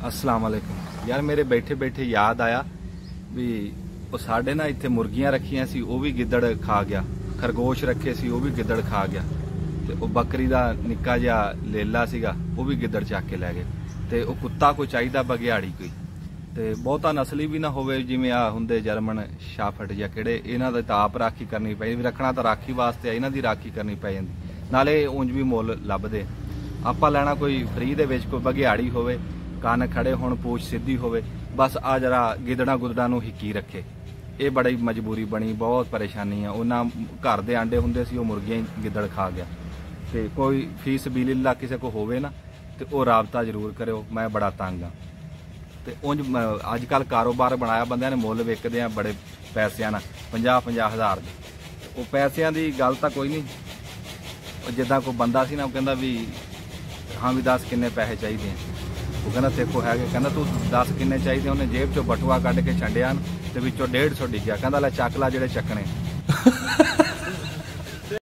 अस्सलाम वालेकुम। यार मेरे बैठे बैठे याद आया भी साढ़े ना इत्थे मुर्गियां रखियां सी, वो भी गिद्दड़ खा गया। खरगोश रखे सी, वो भी गिद्दड़ खा गया। ते वो बकरी दा निक्का जिहा लेला सीगा, वो भी गिद्दड़ चक के लै गए। ते वो कुत्ता कोई चाहिदा बघियाड़ी कोई, ते बहुता नस्ली भी ना होवे जिवें आ हुंदे जर्मन शाफट या किहड़े, इन्हां दी तां आप राखी करनी पई। रखना तो राखी वास्ते, इन्हां दी राखी करनी पै जांदी, नाले ਉਂਝ भी मुੱਲ ਲੱਭਦੇ। ਆਪਾਂ ਲੈਣਾ कोई फ्री दे विच कोई बघियाड़ी होवे, ਕੰਨ खड़े होण, पूछ सीधी होवे, बस आ जरा गिदड़ा गुदड़ा नूं हिकी रखे। ये बड़ी मजबूरी बनी, बहुत परेशानी है। उन्हां घर दे आंडे हुंदे सी, वो मुर्गियां ही गिदड़ खा गया। ते कोई फीस बिलिल्ला किसी को होवे ना, ते वो राबता जरूर करो, मैं बड़ा तंग हाँ। ते ਉਂਝ अजकल कारोबार बनाया बंदियां ने, मुੱਲ विकदे आ बड़े पैसिਆਂ ਨਾਲ, 50-50 हज़ार दे। वो पैसिਆਂ ਦੀ गल ਤਾਂ कोई नहीं। जिद्दां कोई बंदा सी ना, वो कहंदा भी हाँ भी 10 किन्ने पैसे चाहिए। वो कहना तेरे को है, कहना तू 10 किन्ने चाहिए। उन्हें जेब चो बटुआ कढ़ के छंडिया ते विचों 150 डिग्या, कहंदा ले चक ला जिहड़े चकने।